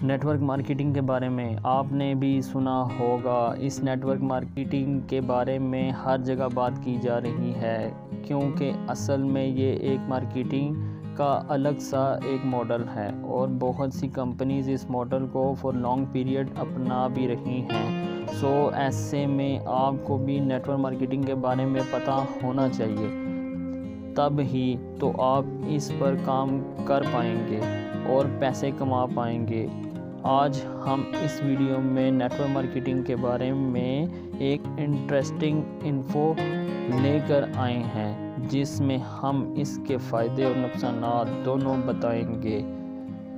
Net work marketing کے بارے میں آپ نے بھی سنا ہوگا۔ اس نیٹ ورک مارکیٹنگ کے بارے میں ہر جگہ بات کی جا رہی ہے، کیونکہ اصل میں یہ ایک مارکیٹنگ کا الگ سا ایک ماڈل ہے اور بہت سی کمپنیز اس ماڈل کو فار لانگ پیریڈ اپنا بھی رہی ہیں۔ ایسے میں آپ کو بھی نیٹ ورک مارکیٹنگ کے بارے میں پتہ ہونا چاہیے، تب ہی تو آپ اس پر کام کر پائیں گے اور پیسے کما پائیں گے۔ آج ہم اس ویڈیو میں نیٹ ورک مارکیٹنگ کے بارے میں ایک انٹرسٹنگ انفو لے کر آئے ہیں، جس میں ہم اس کے فائدے اور نقصانات دونوں بتائیں گے۔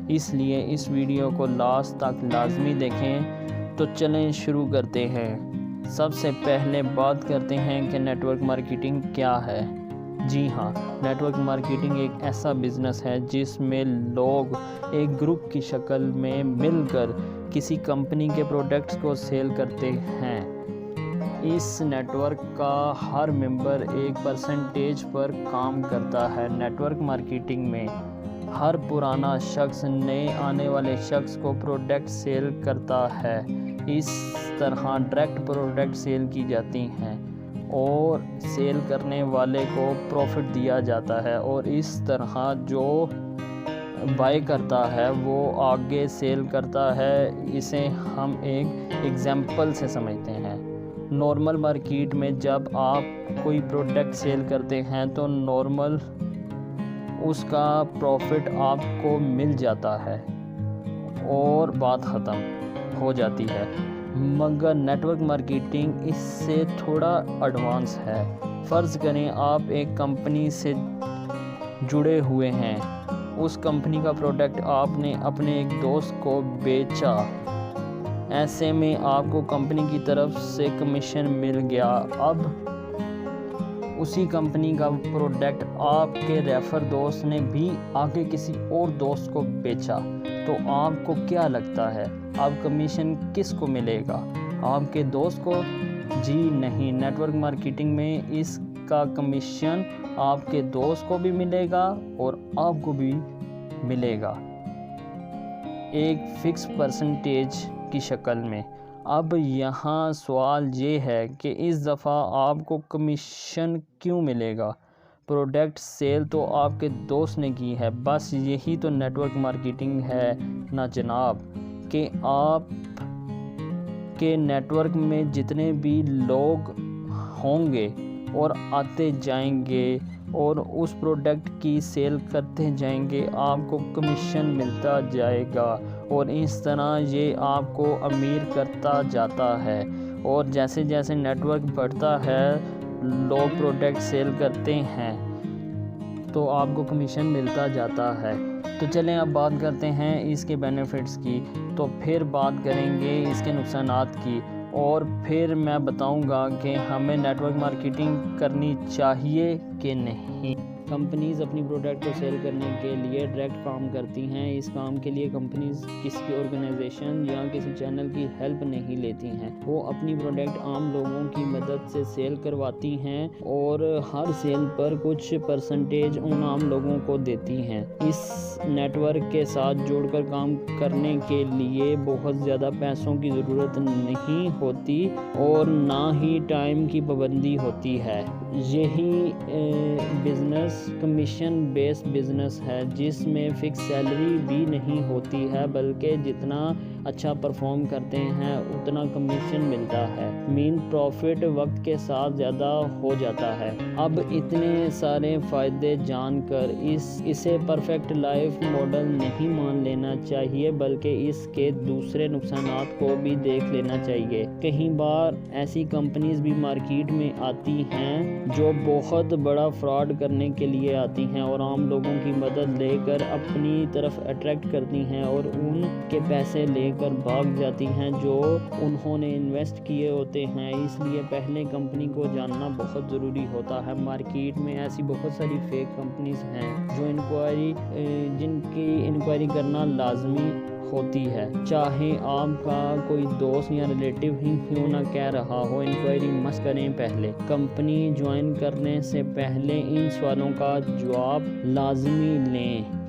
اس لیے اس ویڈیو کو لاسٹ تک لازمی دیکھیں۔ تو چلیں شروع کرتے ہیں۔ سب سے پہلے بات کرتے ہیں کہ نیٹ ورک مارکیٹنگ کیا ہے۔ جی ہاں، نیٹ ورک مارکیٹنگ ایک ایسا بزنس ہے جس میں لوگ ایک گروپ کی شکل میں مل کر کسی کمپنی کے پروڈکٹس کو سیل کرتے ہیں۔ اس نیٹ ورک کا ہر ممبر ایک پرسنٹیج پر کام کرتا ہے۔ نیٹ ورک مارکیٹنگ میں ہر پرانا شخص نئے آنے والے شخص کو پروڈکٹ سیل کرتا ہے۔ اس طرح ڈائریکٹ پروڈکٹ سیل کی جاتی ہیں اور سیل کرنے والے کو پروفٹ دیا جاتا ہے، اور اس طرح جو بائی کرتا ہے وہ آگے سیل کرتا ہے۔ اسے ہم ایک ایگزامپل سے سمجھتے ہیں۔ نارمل مارکیٹ میں جب آپ کوئی پروڈکٹ سیل کرتے ہیں تو نارمل اس کا پروفٹ آپ کو مل جاتا ہے اور بات ختم ہو جاتی ہے، مگر نیٹ ورک مارکیٹنگ اس سے تھوڑا ایڈوانس ہے۔ فرض کریں آپ ایک کمپنی سے جڑے ہوئے ہیں، اس کمپنی کا پروڈکٹ آپ نے اپنے ایک دوست کو بیچا، ایسے میں آپ کو کمپنی کی طرف سے کمیشن مل گیا۔ اب اسی کمپنی کا پروڈکٹ آپ کے ریفر دوست نے بھی آگے کسی اور دوست کو بیچا، تو آپ کو کیا لگتا ہے اب کمیشن کس کو ملے گا؟ آپ کے دوست کو؟ جی نہیں، نیٹ ورک مارکیٹنگ میں اس کا کمیشن آپ کے دوست کو بھی ملے گا اور آپ کو بھی ملے گا، ایک فکس پرسنٹیج کی شکل میں۔ اب یہاں سوال یہ ہے کہ اس دفعہ آپ کو کمیشن کیوں ملے گا؟ پروڈکٹ سیل تو آپ کے دوست نے کی ہے، بس یہی تو نیٹ ورک مارکیٹنگ ہے نا جناب، کہ آپ کے نیٹ ورک میں جتنے بھی لوگ ہوں گے اور آتے جائیں گے اور اس پروڈکٹ کی سیل کرتے جائیں گے، آپ کو کمیشن ملتا جائے گا، اور اس طرح یہ آپ کو امیر کرتا جاتا ہے۔ اور جیسے جیسے نیٹ ورک بڑھتا ہے، لوگ پروڈکٹ سیل کرتے ہیں تو آپ کو کمیشن ملتا جاتا ہے۔ تو چلیں اب بات کرتے ہیں اس کے بینیفٹس کی، تو پھر بات کریں گے اس کے نقصانات کی، اور پھر میں بتاؤں گا کہ ہمیں نیٹ ورک مارکیٹنگ کرنی چاہیے کہ نہیں۔ کمپنیز اپنی پروڈکٹ کو سیل کرنے کے لیے ڈائریکٹ کام کرتی ہیں۔ اس کام کے لیے کمپنیز کسی آرگنائزیشن یا کسی چینل کی ہیلپ نہیں لیتی ہیں، وہ اپنی پروڈکٹ عام لوگوں کی مدد سے سیل کرواتی ہیں اور ہر سیل پر کچھ پرسنٹیج ان عام لوگوں کو دیتی ہیں۔ اس نیٹ ورک کے ساتھ جڑ کر کام کرنے کے لیے بہت زیادہ پیسوں کی ضرورت نہیں ہوتی اور نہ ہی ٹائم کی پابندی ہوتی ہے۔ یہی بزنس کمیشن بیس بزنس ہے، جس میں فکس سیلری بھی نہیں ہوتی ہے، بلکہ جتنا اچھا پرفارم کرتے ہیں اتنا کمیشن ملتا ہے۔ مین پروفٹ وقت کے ساتھ زیادہ ہو جاتا ہے۔ اب اتنے سارے فائدے جان کر اسے پرفیکٹ لائف ماڈل نہیں مان لینا چاہیے، بلکہ اس کے دوسرے نقصانات کو بھی دیکھ لینا چاہیے۔ کئی بار ایسی کمپنیز بھی مارکیٹ میں آتی ہیں جو بہت بڑا فراڈ کرنے کے لیے آتی ہیں اور عام لوگوں کی مدد لے کر اپنی طرف اٹریکٹ کرتی ہیں اور ان کے پیسے لے کر بھاگ جاتی ہیں جو انہوں نے انویسٹ کیے ہوتے ہیں۔ اس لیے پہلے کمپنی کو جاننا بہت ضروری ہوتا ہے۔ مارکیٹ میں ایسی بہت ساری فیک کمپنیز ہیں جن کی انکوائری کرنا لازمی ہوتی ہے، چاہے آپ کا کوئی دوست یا ریلیٹیو ہی کیوں نہ کہہ رہا ہو، انکوائری مست کریں۔ پہلے کمپنی جوائن کرنے سے پہلے ان سوالوں کا جواب لازمی لیں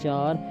4,